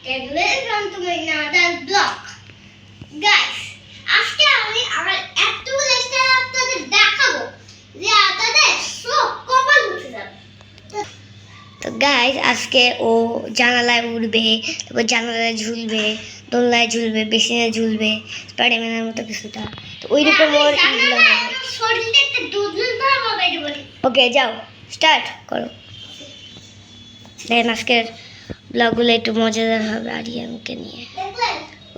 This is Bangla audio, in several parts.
and welcome to my another vlog. Guys, আজকে আমি আমার এতগুলো স্টাইল আপনাদের দেখাবো যে আপনাদের সব কপাল উঠে যাবে। তো গাইস আজকে ও জানালায় উঠবে, তারপর জানালায় ঝুলবে, দোলনায় ঝুলবে, বেসিনে ঝুলবে, স্পাইডারম্যানের মতো কিছুটা। তো ওইরকম ওর ইগুলো হবে। শরীরে একটা দুধ হবে এটা বলি। ওকে যাও স্টার্ট করো। দেখেন আজকের ব্লগগুলো একটু মজাদার হবে আরিয়ানকে নিয়ে।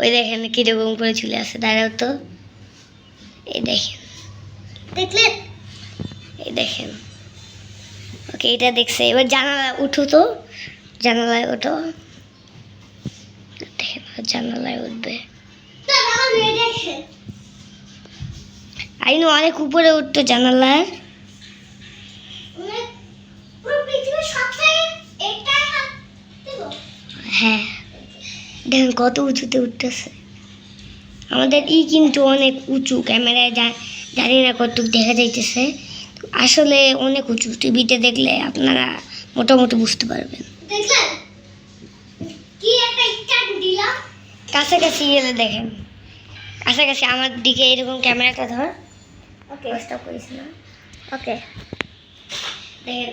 ওই দেখেন কিরকম করে চলে আসে, দাঁড়াও তো। এই দেখেন, দেখলেন? এই দেখেন। ওকে এটা দেখছে। এবার জানালা উঠো তো, জানালায় ওঠো। দেখেন জানালায় উঠবে। আইনো অনেক উপরে উঠতো জানালায়। হ্যাঁ দেখেন কত উঁচুতে উঠতেছে। আমাদের কিন্তু অনেক উঁচু, ক্যামেরায় জানি না কতটুকু দেখা যাইতেছে, আসলে অনেক উঁচু। টিভিতে দেখলে আপনারা মোটামুটি বুঝতে পারবেন। দেখলেন কি একটা স্টার্ট দিলাম। কাছাকাছি গেলে দেখেন, কাছাকাছি আমার দিকে এরকম ক্যামেরাটা ধর। ওকে স্টপ করিস না। ওকে দেখেন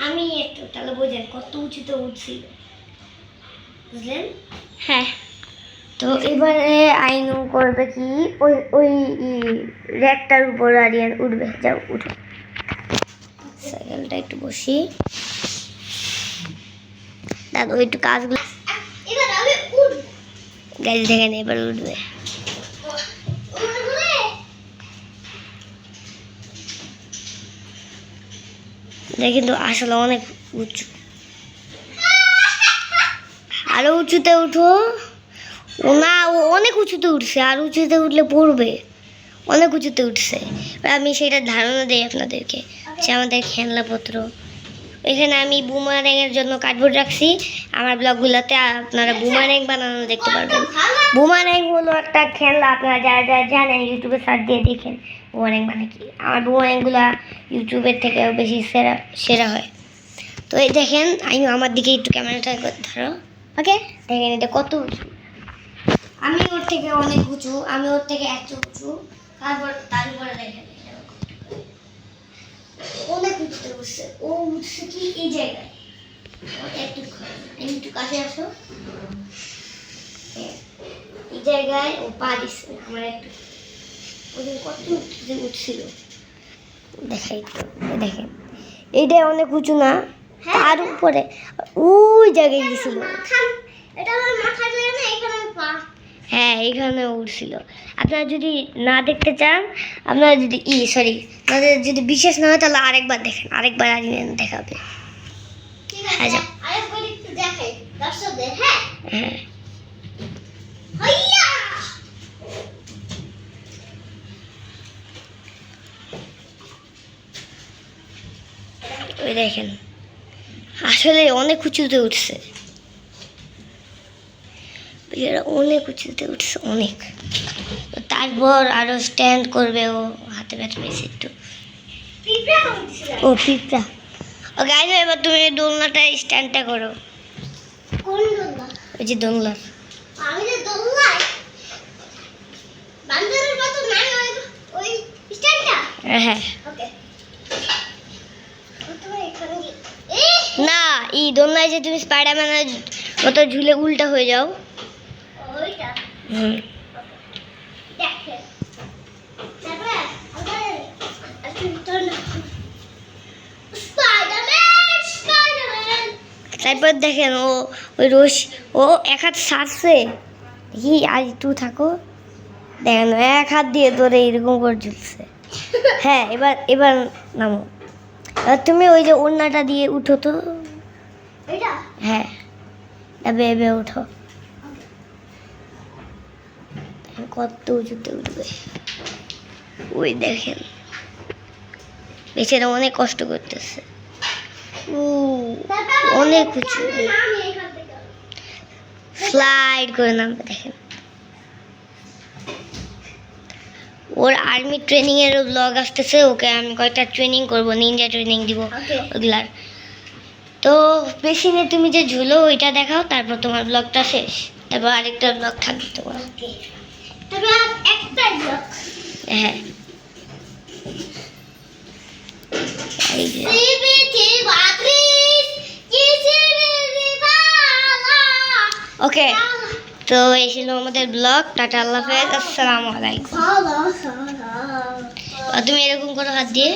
আমি একটু তাহলে বোঝেন কত উঁচুতে উঠছিল, বুঝলেন? হ্যাঁ। তো এবারে আইনু করবে কি, ওই ওই র্যাকটার উপর আরিয়ান উঠবে। যাও উঠো, সাইকেলটা একটু বসি। দাদা ওই একটু কাজগুলো গাড়ি দেখেন এবার উঠবে। এটা কিন্তু আসলে অনেক উঁচু। আরো উঁচুতে উঠো। ও না, ও অনেক উঁচুতে উঠছে, আর উঁচুতে উঠলে পড়বে। অনেক উঁচুতে উঠছে। আমি সেটা ধারণা দিই আপনাদেরকে যে আমাদের খেলনাপত্র এখানে আমি বুমারেংয়ের জন্য কার্ডবোর্ড রাখছি। আমার ব্লগগুলোতে আপনারা বুমারেং বানানো দেখতে পারবেন। বুমারেং হলো একটা খেলনা, আপনারা যারা যারা জানেন ইউটিউবে সার্চ দিয়ে দেখেন বুমারেং মানে কি। আমার বুমারেংগুলো ইউটিউবের থেকে বেশি সেরা হয়। তো এই দেখেন আমি আমার দিকে একটু ক্যামেরাটা ধরো। ওকে দেখেন এটা কত উঁচু। আমি ওর থেকে অনেক উঁচু, আমি ওর থেকে এত উঁচু। তারপর তার উপরে দেখেন অনেক উঁচুতে উঠছে। ও উঠছে কি এই জায়গায়। একটু কাছে আসো। এই জায়গায় ও পা দিচ্ছে। আমার একটু ওদের কত উঁচুতে উঠছিল দেখাই তো। দেখেন এইটা অনেক উঁচু না, তার উপরে ওই জায়গায় গেছিল। হ্যাঁ এইখানে উঠছিল। আপনারা যদি না দেখতে চান, আপনারা যদি আপনাদের যদি বিশেষ না হয় তাহলে আরেকবার দেখেন, আরেকবার আরিয়ান দেখাবে। হ্যাঁ যাও। হ্যাঁ ওই দেখেন আসলে অনেক উঁচুতে উঠছে, অনেক উঁচুতে উঠছে অনেক। তারপর আরো স্ট্যান্ড করবে। ও হাতে ব্যথা পেয়েছে একটু। ও পিঁপড়া। ও গাইজ এবার তুমি দোলনাটা স্ট্যান্ডটা করো। কোন দোলনা? ওই যে দোলনা। আমি যে দোলনায় বান্দরের মতো না, ওই স্ট্যান্ডটা। হ্যাঁ ওকে। না এই দোলনায় যে তুমি স্পাইডারম্যানের মতো ঝুলে উল্টা হয়ে যাও। ওইটা হুম দেখেন। তারপর দেখেন ও ওই ও এক হাত ছাড়ছে কি, আজ একটু থাকো। দেখেন এক হাত দিয়ে ধরে এরকম করে ঝুলছে। হ্যাঁ এবার এবার নামো। এবার তুমি ওই যে ওড়নাটা দিয়ে উঠো তো। হ্যাঁ এবে এবে উঠো। কত উঁচুতে উঠবে ওই দেখেন। বেচারা অনেক কষ্ট করতেছে। অনেক উঁচু, স্লাইড করে নামবে। দেখেন ওর আর্মি ট্রেনিং এর ব্লগ আসতেছে, ওকে আমি কয়েকটা ট্রেনিং করব, নিনজা ট্রেনিং দিব ওগুলার। তো বেসিনে তুমি যে ঝুলো ওইটা দেখাও, তারপর তোমার ব্লগটা শেষ, তারপর আরেকটা ব্লগ থাকবে তোমার। ওকে তবে আর একটা ব্লক হ্যাঁ এই যে সিবিটি বাত্রিশ কিসিবি বালা ওকে, তো এই ছিল আমাদের ব্লগ। টাটা, আল্লাহ হাফেজ, আসসালামু আলাইকুম। ভালো আর তুমি এরকম করো হাত দিয়ে।